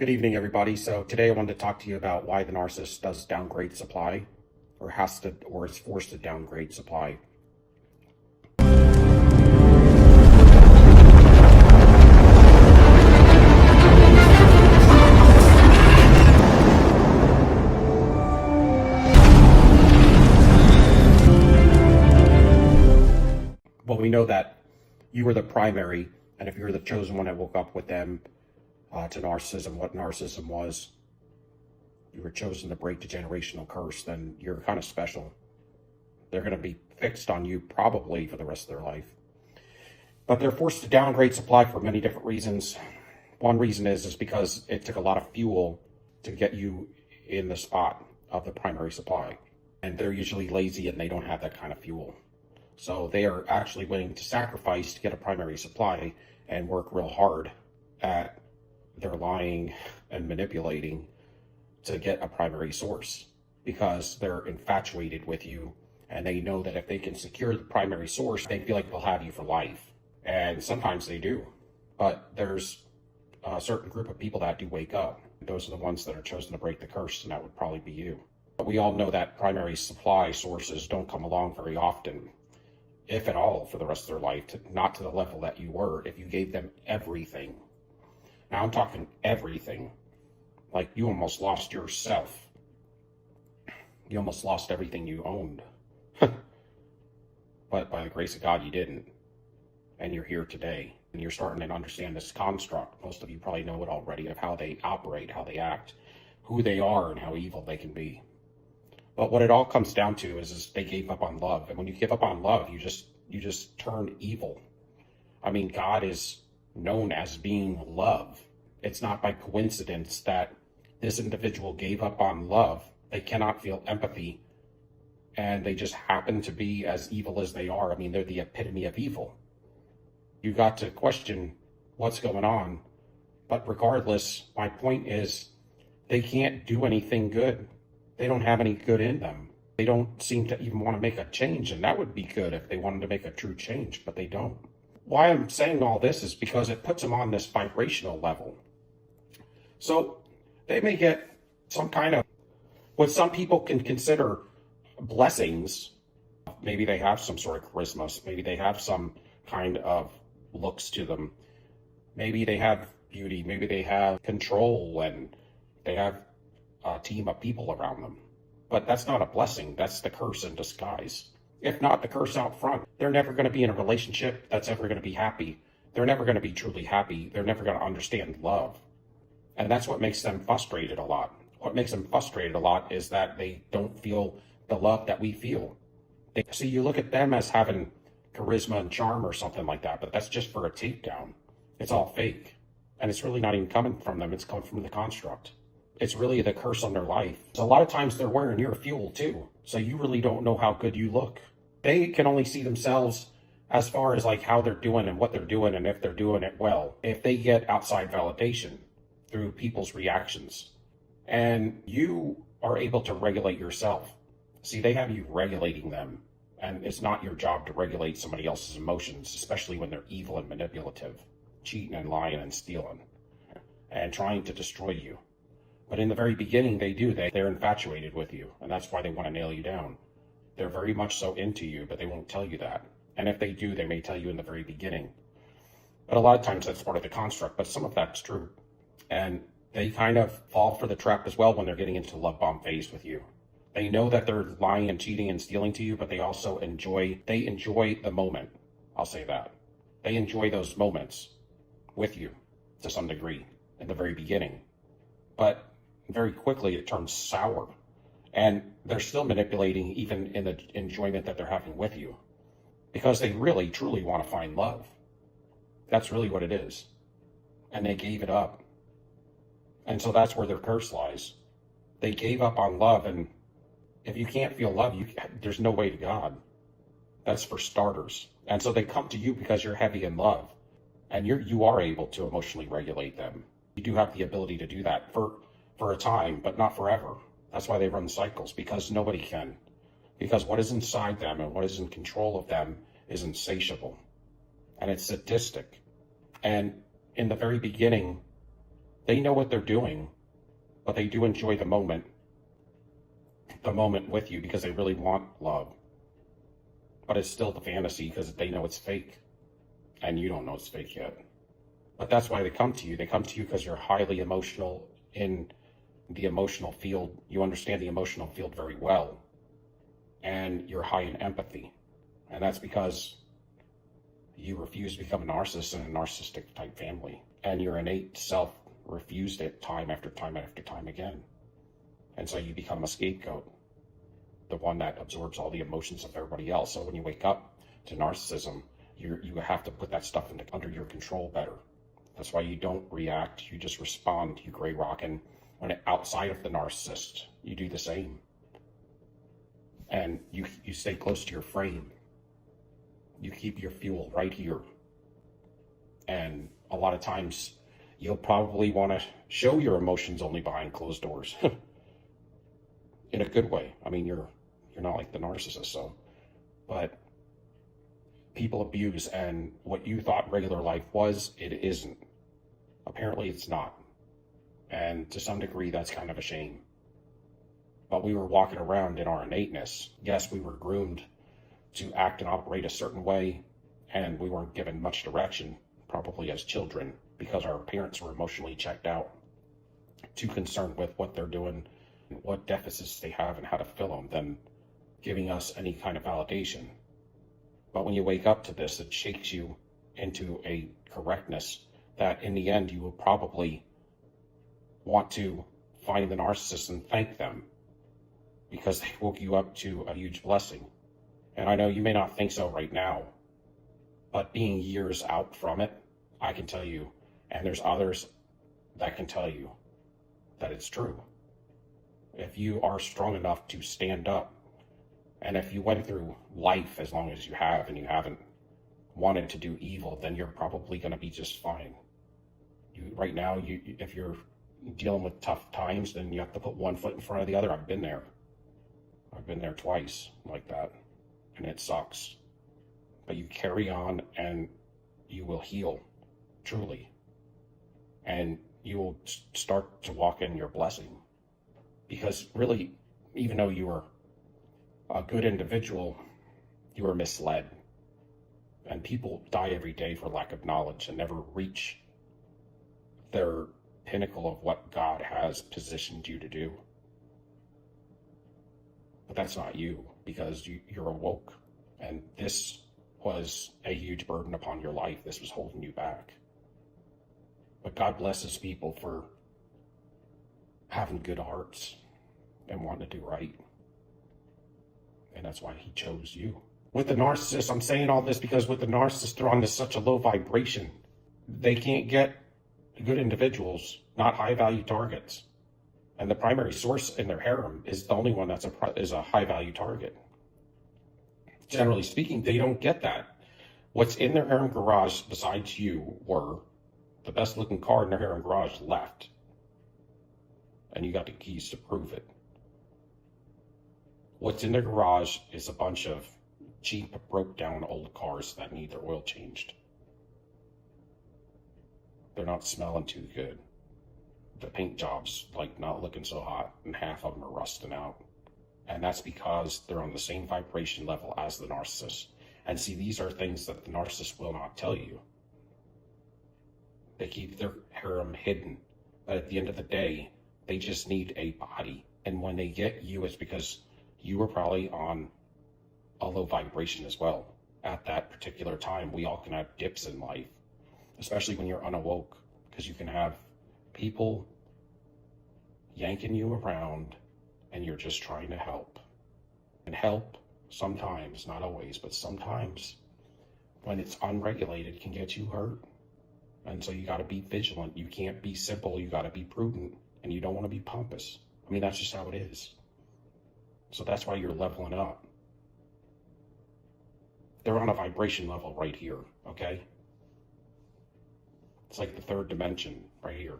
Good evening, everybody. So today I wanted to talk to you about why the narcissist does downgrade supply, or is forced to downgrade supply. Well, we know that you were the primary, and if you were the chosen one that woke up with them to narcissism, what narcissism was, you were chosen to break the generational curse, then you're kind of special. They're going to be fixed on you probably for the rest of their life. But they're forced to downgrade supply for many different reasons. One reason is because it took a lot of fuel to get you in the spot of the primary supply. And they're usually lazy and they don't have that kind of fuel. So they are actually willing to sacrifice to get a primary supply and work real hard at their lying and manipulating to get a primary source, because they're infatuated with you and they know that if they can secure the primary source, they feel like they'll have you for life. And sometimes they do, but there's a certain group of people that do wake up. Those are the ones that are chosen to break the curse, and that would probably be you. But we all know that primary supply sources don't come along very often, if at all, for the rest of their life, not to the level that you were if you gave them everything. Now I'm talking everything. Like you almost lost yourself. You almost lost everything you owned. But by the grace of God, you didn't. And you're here today. And you're starting to understand this construct. Most of you probably know it already, of how they operate, how they act, who they are, and how evil they can be. But what it all comes down to is they gave up on love. And when you give up on love, you just turn evil. I mean, God is known as being love. It's not by coincidence that this individual gave up on love. They cannot feel empathy, and they just happen to be as evil as they are. I mean, they're the epitome of evil. You got to question what's going on. But regardless, my point is they can't do anything good. They don't have any good in them. They don't seem to even want to make a change, and that would be good if they wanted to make a true change, but they don't. Why I'm saying all this is because it puts them on this vibrational level. So they may get some kind of, what some people can consider blessings. Maybe they have some sort of charisma. Maybe they have some kind of looks to them. Maybe they have beauty. Maybe they have control, and they have a team of people around them. But that's not a blessing. That's the curse in disguise. If not the curse out front, they're never going to be in a relationship that's ever going to be happy. They're never going to be truly happy. They're never going to understand love. And that's what makes them frustrated a lot. What makes them frustrated a lot is that they don't feel the love that we feel. See, you look at them as having charisma and charm or something like that, but that's just for a takedown. It's all fake. And it's really not even coming from them. It's coming from the construct. It's really the curse on their life. So a lot of times they're wearing your fuel too. So you really don't know how good you look. They can only see themselves as far as like how they're doing and what they're doing and if they're doing it well. If they get outside validation through people's reactions, and you are able to regulate yourself. See, they have you regulating them, and it's not your job to regulate somebody else's emotions, especially when they're evil and manipulative, cheating and lying and stealing and trying to destroy you. But in the very beginning, they do. They're infatuated with you, and that's why they want to nail you down. They're very much so into you, but they won't tell you that. And if they do, they may tell you in the very beginning. But a lot of times that's part of the construct, but some of that's true. And they kind of fall for the trap as well when they're getting into the love bomb phase with you. They know that they're lying and cheating and stealing to you, but they also enjoy the moment. I'll say that. They enjoy those moments with you to some degree in the very beginning. But very quickly it turns sour. And they're still manipulating even in the enjoyment that they're having with you, because they really, truly want to find love. That's really what it is. And they gave it up. And so that's where their curse lies. They gave up on love, and if you can't feel love, there's no way to God. That's for starters. And so they come to you because you're heavy in love, and you are able to emotionally regulate them. You do have the ability to do that for a time, but not forever. That's why they run cycles, because nobody can. Because what is inside them and what is in control of them is insatiable, and it's sadistic. And in the very beginning, They know what they're doing, but they do enjoy the moment with you because they really want love. But it's still the fantasy because they know it's fake, and you don't know it's fake yet. But that's why they come to you. They come to you because you're highly emotional in the emotional field. You understand the emotional field very well, and you're high in empathy. And that's because you refuse to become a narcissist in a narcissistic type family, and your innate self refused it time after time after time again. And so you become a scapegoat, the one that absorbs all the emotions of everybody else. So when you wake up to narcissism, you have to put that stuff under your control better. That's why you don't react, you just respond. You gray rock, and when outside of the narcissist, you do the same. And you stay close to your frame. You keep your fuel right here. And a lot of times, you'll probably want to show your emotions only behind closed doors. In a good way. I mean, you're not like the narcissist, so. But people abuse, and what you thought regular life was, it isn't. Apparently it's not. And to some degree, that's kind of a shame. But we were walking around in our innateness. Yes, we were groomed to act and operate a certain way, and we weren't given much direction, probably as children, because our parents were emotionally checked out, too concerned with what they're doing, what deficits they have, and how to fill them, than giving us any kind of validation. But when you wake up to this, it shakes you into a correctness that in the end you will probably want to find the narcissist and thank them because they woke you up to a huge blessing. And I know you may not think so right now, but being years out from it, I can tell you, and there's others that can tell you that it's true. If you are strong enough to stand up, and if you went through life as long as you have and you haven't wanted to do evil, then you're probably going to be just fine. Right now, if you're dealing with tough times, then you have to put one foot in front of the other. I've been there. I've been there twice like that, and it sucks. But you carry on, and you will heal, truly. And you will start to walk in your blessing. Because really, even though you were a good individual, you were misled. And people die every day for lack of knowledge and never reach their pinnacle of what God has positioned you to do. But that's not you, because you're awoke. And this was a huge burden upon your life. This was holding you back. But God blesses people for having good hearts and wanting to do right. And that's why he chose you. With the narcissist, I'm saying all this because with the narcissist, they're on such a low vibration. They can't get good individuals, not high-value targets. And the primary source in their harem is the only one that's a high-value target. Generally speaking, they don't get that. What's in their harem garage besides you were the best-looking car in their harem garage left. And you got the keys to prove it. What's in their garage is a bunch of cheap, broke-down old cars that need their oil changed. They're not smelling too good. The paint job's not looking so hot, and half of them are rusting out. And that's because they're on the same vibration level as the narcissist. And see, these are things that the narcissist will not tell you. They keep their harem hidden. But at the end of the day, they just need a body. And when they get you, it's because you were probably on a low vibration as well. At that particular time, we all can have dips in life, especially when you're unawoke, because you can have people yanking you around and you're just trying to help. And help sometimes, not always, but sometimes when it's unregulated can get you hurt. And so you got to be vigilant. You can't be simple. You got to be prudent, and you don't want to be pompous. I mean, that's just how it is. So that's why you're leveling up. They're on a vibration level right here, okay? It's like the third dimension right here.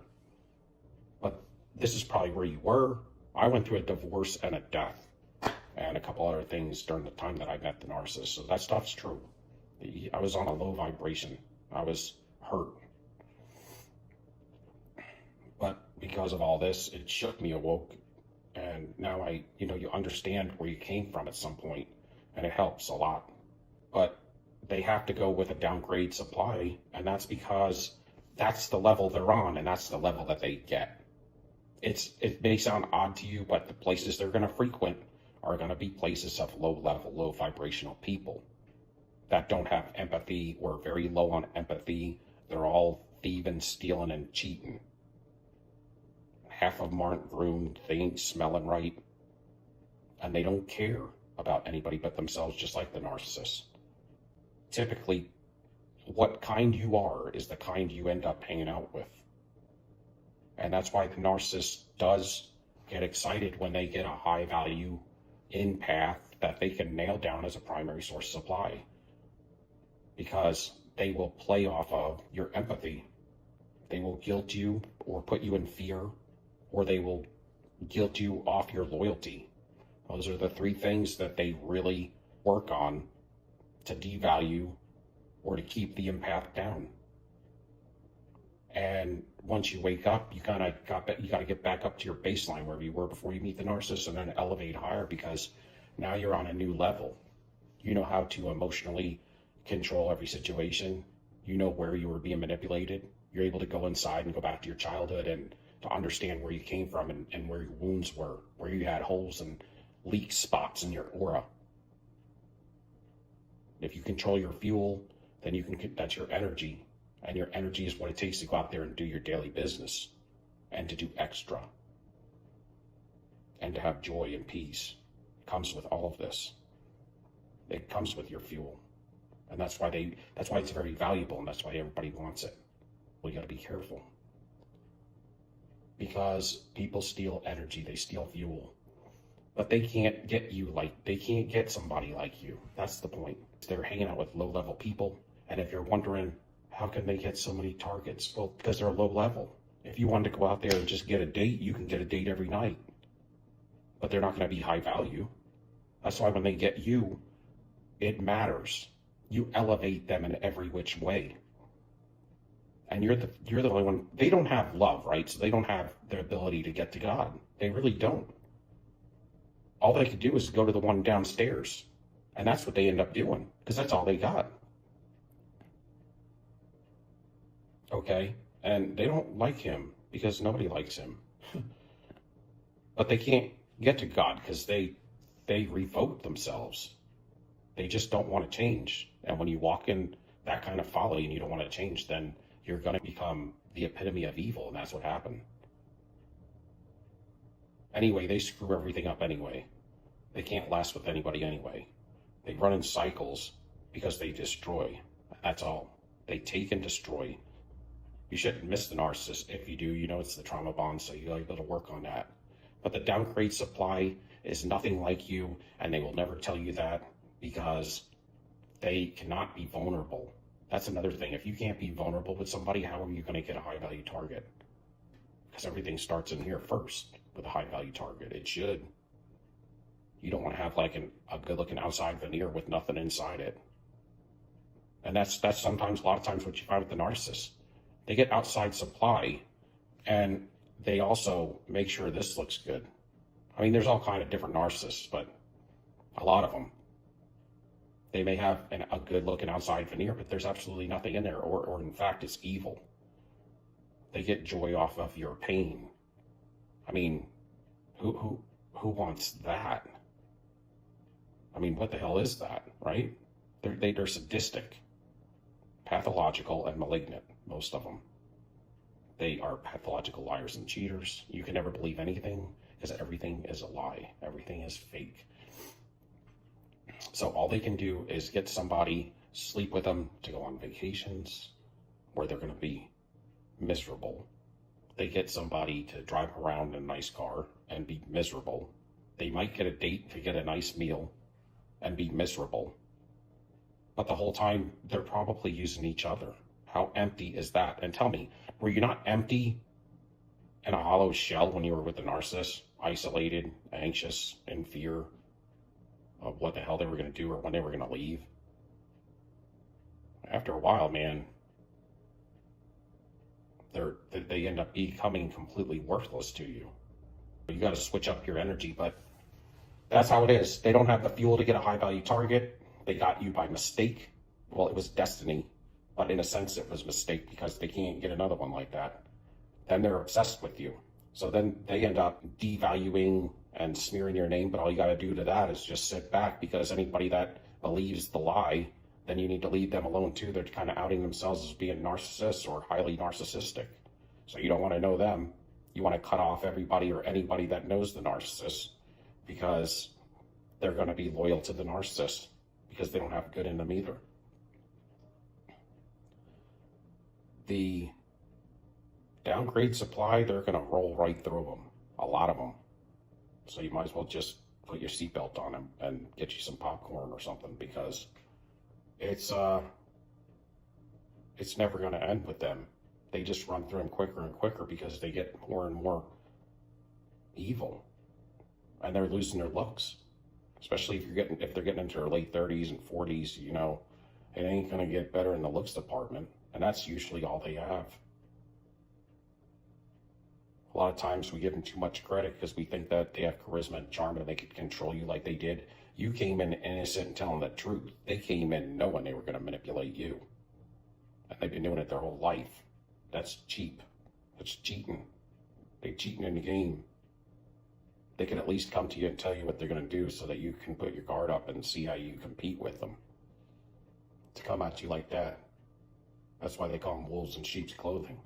But this is probably where you were. I went through a divorce and a death and a couple other things during the time that I met the narcissist. So that stuff's true. I was on a low vibration. I was hurt. because of all this, it shook me awoke. And now you understand where you came from at some point, and it helps a lot. But they have to go with a downgrade supply, and that's because that's the level they're on, and that's the level that they get. It may sound odd to you, but the places they're going to frequent are going to be places of low level, low vibrational people that don't have empathy or very low on empathy. They're all thieving, stealing, and cheating. Half of them aren't groomed, they ain't smelling right, and they don't care about anybody but themselves, just like the narcissist. Typically, what kind you are is the kind you end up hanging out with. And that's why the narcissist does get excited when they get a high value empath that they can nail down as a primary source supply, because they will play off of your empathy. They will guilt you or put you in fear, or they will guilt you off your loyalty. Those are the three things that they really work on to devalue or to keep the empath down. And once you wake up, you got to get back up to your baseline wherever you were before you meet the narcissist, and then elevate higher, because now you're on a new level. You know how to emotionally control every situation. You know where you were being manipulated. You're able to go inside and go back to your childhood and to understand where you came from and where your wounds were, where you had holes and leak spots in your aura. If you control your fuel, then that's your energy. And your energy is what it takes to go out there and do your daily business, and to do extra, and to have joy and peace. It comes with all of this. It comes with your fuel. And that's why it's very valuable, and that's why everybody wants it. Well, you got to be careful, because people steal energy, they steal fuel, but they can't get somebody like you. That's the point. They're hanging out with low-level people, and if you're wondering, how can they get so many targets? Well, because they're low level. If you wanted to go out there and just get a date, you can get a date every night, but they're not going to be high value. That's why when they get you, it matters. You elevate them in every which way. And you're the only one. They don't have love, right? So they don't have the ability to get to God. They really don't. All they could do is go to the one downstairs. And that's what they end up doing, because that's all they got. Okay? And they don't like him because nobody likes him. But they can't get to God because they revoke themselves. They just don't want to change. And when you walk in that kind of folly and you don't want to change, then you're going to become the epitome of evil, and that's what happened. Anyway, they screw everything up anyway. They can't last with anybody anyway. They run in cycles because they destroy. That's all. They take and destroy. You shouldn't miss the narcissist. If you do, you know it's the trauma bond, so you got to work on that. But the downgrade supply is nothing like you, and they will never tell you that, because they cannot be vulnerable. That's another thing. If you can't be vulnerable with somebody, how are you going to get a high value target? Because everything starts in here first with a high value target. It should. You don't want to have like a good looking outside veneer with nothing inside it. And that's sometimes, a lot of times, what you find with the narcissist. They get outside supply, and they also make sure this looks good. I mean, there's all kind of different narcissists, but a lot of them, they may have a good looking outside veneer, but there's absolutely nothing in there, or in fact, it's evil. They get joy off of your pain. I mean, who wants that? I mean, what the hell is that, right? They're sadistic, pathological, and malignant, most of them. They are pathological liars and cheaters. You can never believe anything, because everything is a lie. Everything is fake. So all they can do is get somebody, sleep with them, to go on vacations where they're going to be miserable. They get somebody to drive around in a nice car and be miserable. They might get a date to get a nice meal and be miserable. But the whole time, they're probably using each other. How empty is that? And tell me, were you not empty in a hollow shell when you were with the narcissist? Isolated, anxious, in fear of what the hell they were going to do or when they were going to leave? After a while, man, they end up becoming completely worthless to you. You got to switch up your energy, but that's how it is. They don't have the fuel to get a high value target. They got you by mistake. Well, it was destiny, but in a sense it was mistake because they can't get another one like that. Then they're obsessed with you. So then they end up devaluing and smearing your name, but all you got to do to that is just sit back, because anybody that believes the lie, then you need to leave them alone too. They're kind of outing themselves as being narcissists or highly narcissistic. So you don't want to know them. You want to cut off everybody or anybody that knows the narcissist, because they're going to be loyal to the narcissist because they don't have good in them either. The downgrade supply, they're going to roll right through them, a lot of them. So you might as well just put your seatbelt on them and get you some popcorn or something, because it's never going to end with them. They just run through them quicker and quicker because they get more and more evil, and they're losing their looks. Especially if they're getting into their late 30s and 40s, you know, it ain't going to get better in the looks department, and that's usually all they have. A lot of times we give them too much credit because we think that they have charisma and charm and they could control you like they did. You came in innocent and telling the truth. They came in knowing they were going to manipulate you, and they've been doing it their whole life. That's cheap. That's cheating. They're cheating in the game. They can at least come to you and tell you what they're going to do so that you can put your guard up and see how you compete with them. To come at you like that. That's why they call them wolves in sheep's clothing.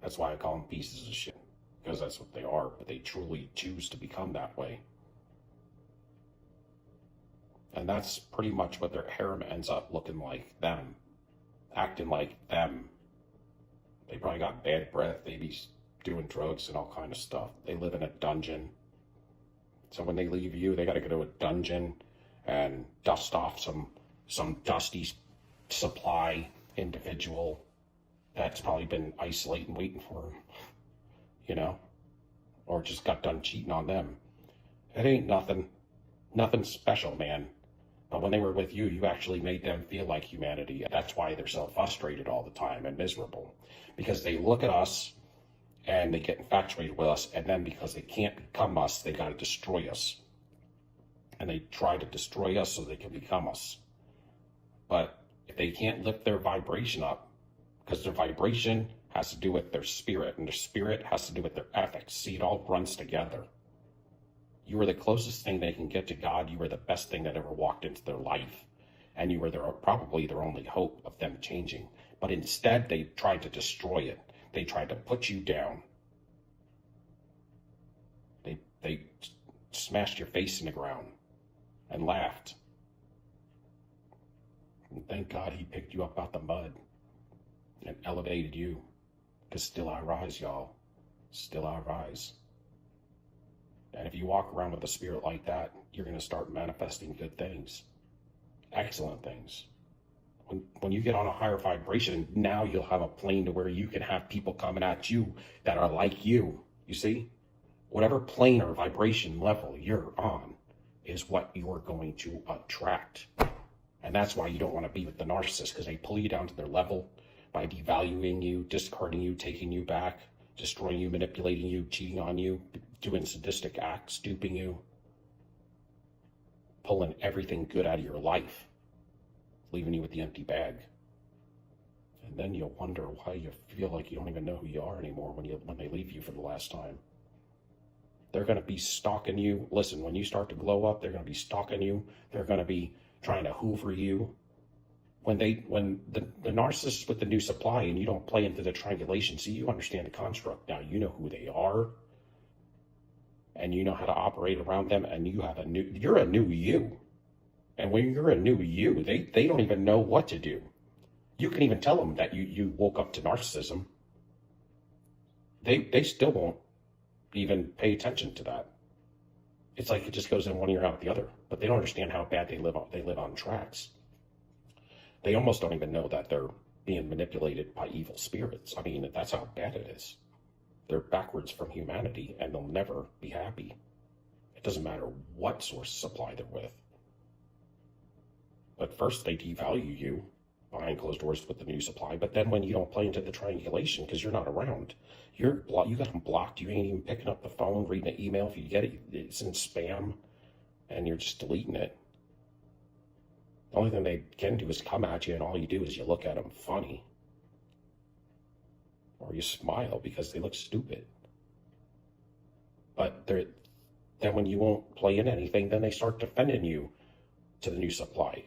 That's why I call them pieces of shit. Because that's what they are, but they truly choose to become that way. And that's pretty much what their harem ends up looking like them. Acting like them. They probably got bad breath. They be doing drugs and all kind of stuff. They live in a dungeon. So when they leave you, they got to go to a dungeon and dust off some dusty supply individual that's probably been isolating, waiting for them, you know, or just got done cheating on them. It ain't nothing special, man. But when they were with you, you actually made them feel like humanity. That's why they're so frustrated all the time and miserable, because they look at us and they get infatuated with us, and then because they can't become us, they got to destroy us. And they try to destroy us so they can become us. But if they can't lift their vibration up, because their vibration has to do with their spirit, and their spirit has to do with their ethics. See, it all runs together. You are the closest thing they can get to God. You are the best thing that ever walked into their life. And you were probably their only hope of them changing. But instead, they tried to destroy it. They tried to put you down. They smashed your face in the ground and laughed. And thank God he picked you up out the mud and elevated you. Because still I rise, y'all. Still I rise. And if you walk around with a spirit like that, you're going to start manifesting good things. Excellent things. When you get on a higher vibration, now you'll have a plane to where you can have people coming at you that are like you. You see? Whatever plane or vibration level you're on is what you're going to attract. And that's why you don't want to be with the narcissist, because they pull you down to their level by devaluing you, discarding you, taking you back, destroying you, manipulating you, cheating on you, doing sadistic acts, duping you, pulling everything good out of your life, leaving you with the empty bag. And then you'll wonder why you feel like you don't even know who you are anymore when they leave you for the last time. They're going to be stalking you. Listen, when you start to glow up, they're going to be stalking you. They're going to be trying to hoover you. When the narcissist with the new supply and you don't play into the triangulation, see, you understand the construct now. You know who they are, and you know how to operate around them, and you're a new you. And when you're a new you, they don't even know what to do. You can even tell them that you woke up to narcissism. They still won't even pay attention to that. It's like it just goes in one ear out the other. But they don't understand how bad they live on tracks. They almost don't even know that they're being manipulated by evil spirits. I mean, that's how bad it is. They're backwards from humanity, and they'll never be happy. It doesn't matter what source of supply they're with. But first, they devalue you. behind closed doors with the new supply. But then when you don't play into the triangulation because you're not around, you got them blocked. You ain't even picking up the phone, reading an email. If you get it, it's in spam, and you're just deleting it. The only thing they can do is come at you, and all you do is you look at them funny. Or you smile because they look stupid. But then when you won't play in anything, then they start defending you to the new supply.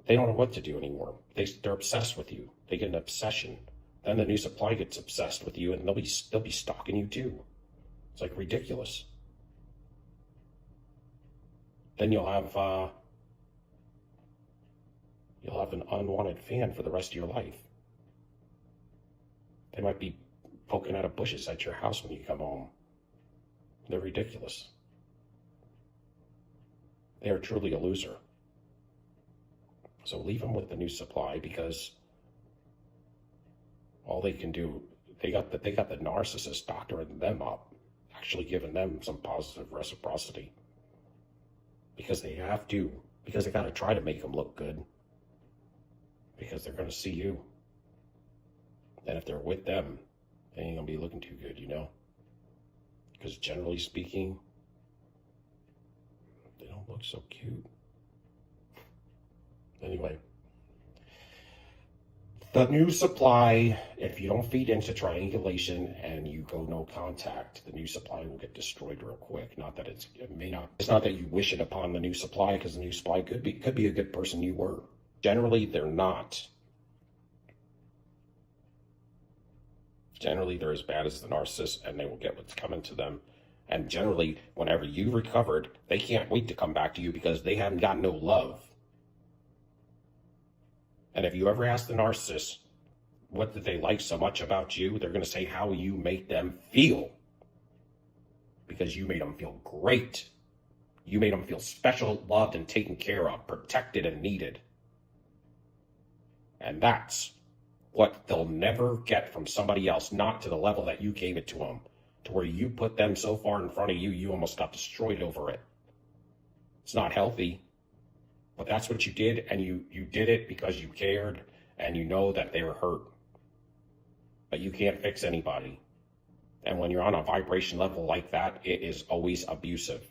They don't know what to do anymore. They're obsessed with you. They get an obsession. Then the new supply gets obsessed with you, and they'll be stalking you too. It's like ridiculous. Then you'll have an unwanted fan for the rest of your life. They might be poking out of bushes at your house when you come home. They're ridiculous. They are truly a loser. So leave them with the new supply, because all they can do, they got the narcissist doctoring them up, actually giving them some positive reciprocity. Because they have to, because they got to try to make them look good. Because they're going to see you. And if they're with them, they ain't going to be looking too good, you know? Because generally speaking, they don't look so cute. Anyway, the new supply, if you don't feed into triangulation and you go no contact, the new supply will get destroyed real quick. Not that it's not that you wish it upon the new supply, because the new supply could be a good person you were. Generally, they're not. Generally, they're as bad as the narcissist, and they will get what's coming to them. And generally, whenever you've recovered, they can't wait to come back to you because they haven't got no love. And if you ever ask the narcissist, what did they like so much about you? They're going to say how you make them feel. Because you made them feel great. You made them feel special, loved, and taken care of, protected and needed. And that's what they'll never get from somebody else, not to the level that you gave it to them, to where you put them so far in front of you, you almost got destroyed over it. It's not healthy, but that's what you did, and you did it because you cared, and you know that they were hurt. But you can't fix anybody. And when you're on a vibration level like that, it is always abusive.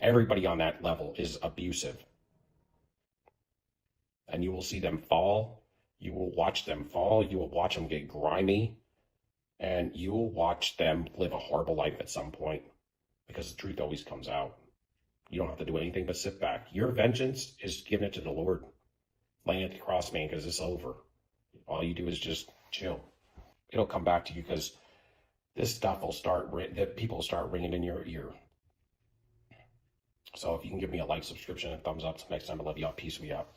Everybody on that level is abusive. And you will see them fall. You will watch them fall. You will watch them get grimy. And you will watch them live a horrible life at some point. Because the truth always comes out. You don't have to do anything but sit back. Your vengeance is giving it to the Lord. Laying at the cross, man, because it's over. All you do is just chill. It'll come back to you, because this stuff will people will start ringing in your ear. So if you can give me a like, subscription, and thumbs up. Till next time, I love you all. Peace. We out.